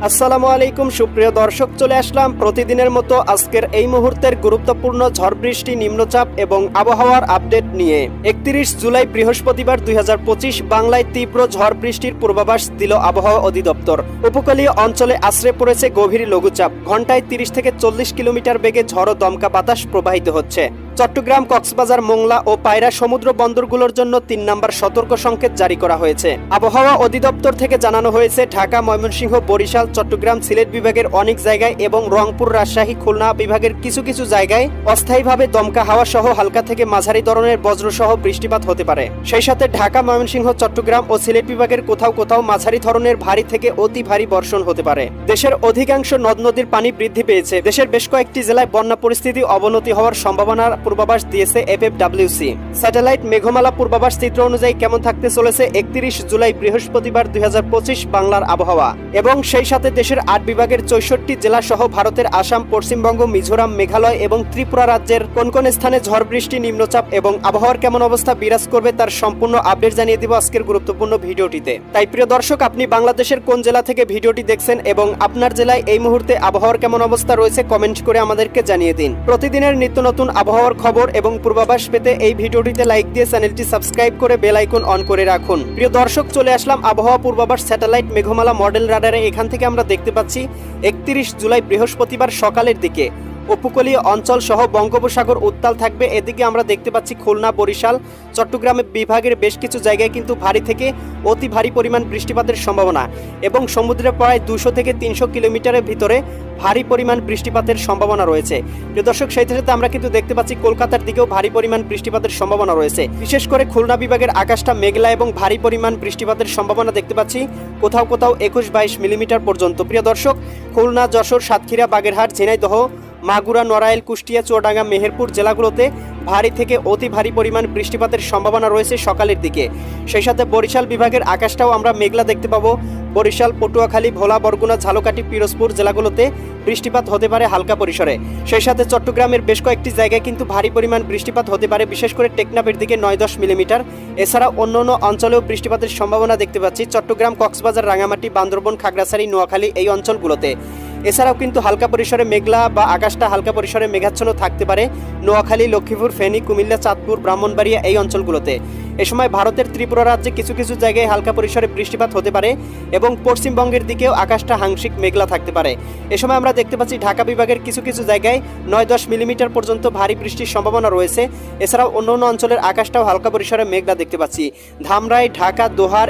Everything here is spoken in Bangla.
আসসালামু আলাইকুম সুপ্রিয় দর্শক, চলে আসলাম প্রতিদিনের মতো আজকের এই মুহূর্তের গুরুত্বপূর্ণ ঝড় বৃষ্টি, নিম্নচাপ এবং আবহাওয়ার আপডেট নিয়ে। 31 জুলাই বৃহস্পতিবার 2025 বাংলায় তীব্র ঝড় বৃষ্টির পূর্বাভাস দিল আবহাওয়া অধিদপ্তর। উপকূলীয় অঞ্চলে আশ্রে পড়েছে গভীর লঘুচাপ। ঘন্টায় 30 থেকে 40 কিলোমিটার বেগে ঝড় ও দমকা বাতাস প্রবাহিত হচ্ছে। চট্টগ্রাম, কক্সবাজার, মোংলা ও পায়রা সমুদ্র বন্দরগুলোর জন্য 3 নম্বর সতর্ক সংকেত জারি করা হয়েছে। আবহাওয়া অধিদপ্তর থেকে জানানো হয়েছে, ঢাকা, ময়মনসিংহ, বরিশাল, চট্টগ্রাম, সিলেট বিভাগের অনেক জায়গায় এবং রংপুর, রাজশাহী, খুলনা বিভাগের কিছু কিছু জায়গায় অস্থায়ীভাবে দমকা হাওয়া সহ হালকা থেকে মাঝারি ধরনের বজ্রসহ বৃষ্টিপাত হতে পারে। সেই সাথে ঢাকা, ময়মনসিংহ, চট্টগ্রাম ও সিলেট বিভাগের কোথাও কোথাও মাঝারি ধরনের ভারী থেকে অতি ভারী বর্ষণ হতে পারে। দেশের অধিকাংশ নদ নদীর পানি বৃদ্ধি পেয়েছে। দেশের বেশ কয়েকটি জেলায় বন্যা পরিস্থিতি অবনতি হওয়ার সম্ভাবনার পূর্বাভাস দিয়েছে এফএফডব্লিউসি। স্যাটেলাইট মেঘমালা পূর্বাভাস চিত্র অনুযায়ী কেমন থাকতে চলেছে 31 জুলাই বৃহস্পতিবার 2025 বাংলার আবহাওয়া, এবং সেই সাথে দেশের 8 বিভাগের 64 জেলা সহ ভারতের আসাম, পশ্চিমবঙ্গ, মিজোরাম, মেঘালয় এবং ত্রিপুরা রাজ্যের কোন কোন স্থানে ঝড় বৃষ্টি, নিম্নচাপ এবং আবহাওয়ার কেমন অবস্থা বিরাজ করবে তার সম্পূর্ণ আপডেট জানিয়ে দিব আজকের গুরুত্বপূর্ণ ভিডিওটিতে। তাই প্রিয় দর্শক, আপনি বাংলাদেশের কোন জেলা থেকে ভিডিওটি দেখছেন এবং আপনার জেলায় এই মুহূর্তে আবহাওয়ার কেমন অবস্থা রয়েছে কমেন্ট করে আমাদেরকে জানিয়ে দিন। প্রতিদিনের নিত্য নতুন আবহাওয়ার খবর এবং পূর্বাভাস পেতে এই ভিডিওটিতে লাইক দিয়ে চ্যানেলটি সাবস্ক্রাইব করে বেল আইকন অন করে রাখুন। প্রিয় দর্শক, চলে আসলাম আবহাওয়া পূর্বাভাস স্যাটেলাইট মেঘমালা মডেল রাডারে। এখান থেকে আমরা দেখতে পাচ্ছি 31 জুলাই বৃহস্পতিবার সকালের দিকে উপকূলীয় অঞ্চল সহ বঙ্গোপসাগর উত্তাল থাকবে। এদিকে আমরা দেখতে পাচ্ছি খুলনা, বরিশাল, চট্টগ্রামে বিভাগের বেশ কিছু জায়গায় কিন্তু ভারী থেকে অতি ভারী পরিমাণ বৃষ্টিপাতের সম্ভাবনা, এবং সমুদ্রে প্রায় 200 থেকে 300 কিলোমিটারের ভিতরে ভারী পরিমাণ বৃষ্টিপাতের সম্ভাবনা রয়েছে। প্রিয় দর্শক, সেই সাথে আমরা কিন্তু দেখতে পাচ্ছি কলকাতার দিকেও ভারী পরিমাণ বৃষ্টিপাতের সম্ভাবনা রয়েছে। বিশেষ করে খুলনা বিভাগের আকাশটা মেঘলা এবং ভারী পরিমাণ বৃষ্টিপাতের সম্ভাবনা দেখতে পাচ্ছি কোথাও কোথাও 21-22 মিলিমিটার পর্যন্ত। প্রিয় দর্শক, খুলনা, যশোর, সাতক্ষীরা, বাগেরহাট, ঝিনাইদহ, মাগুরা, নড়াইল, কুষ্টিয়া, চুয়াডাঙ্গা, মেহেরপুর জেলাগুলোতে ভারী থেকে অতি ভারী পরিমাণ বৃষ্টিপাতের সম্ভাবনা রয়েছে সকালের দিকে। সেই সাথে বরিশাল বিভাগের আকাশটাও আমরা মেঘলা দেখতে পাবো। বরিশাল, পটুয়াখালী, ভোলা, বরগুনা, ঝালকাঠি, পিরোজপুর জেলাগুলোতে বৃষ্টিপাত হতে পারে হালকা পরিসরে। সেই সাথে চট্টগ্রামের বেশ কয়েকটি জায়গায় কিন্তু ভারী পরিমাণ বৃষ্টিপাত হতে পারে, বিশেষ করে টেকনাফের দিকে 9-10 মিলিমিটার। এছাড়া অন্যান্য অঞ্চলেও বৃষ্টিপাতের সম্ভাবনা দেখতে পাচ্ছি চট্টগ্রাম, কক্সবাজার, রাঙামাটি, বান্দরবন, খাগড়াছড়ি, নোয়াখালী এই অঞ্চলগুলোতে। এছাড়াও কিন্তু হালকা পরিসরে মেঘলা বা আকাশটা হালকা পরিসরে মেঘাচ্ছন্ন থাকতে পারে নোয়াখালী, লক্ষ্মীপুর, ফেনী, কুমিল্লা, চাঁদপুর, ব্রাহ্মণবাড়িয়া এই অঞ্চলগুলোতে। এ সময় ভারতের ত্রিপুরা রাজ্যে কিছু কিছু জায়গায় হালকা পরিসরে বৃষ্টিপাত হতে পারে, এবং পশ্চিমবঙ্গের দিকেও আকাশটা আংশিক মেঘলা থাকতে পারে। এ সময় আমরা দেখতে পাচ্ছি ঢাকা বিভাগের কিছু কিছু জায়গায় 9-10 মিলিমিটার পর্যন্ত ভারী বৃষ্টির সম্ভাবনা রয়েছে। এছাড়াও অন্যান্য অঞ্চলের আকাশটাও হালকা পরিসরে মেঘলা দেখতে পাচ্ছি। ধামরাই, ঢাকা, দোহার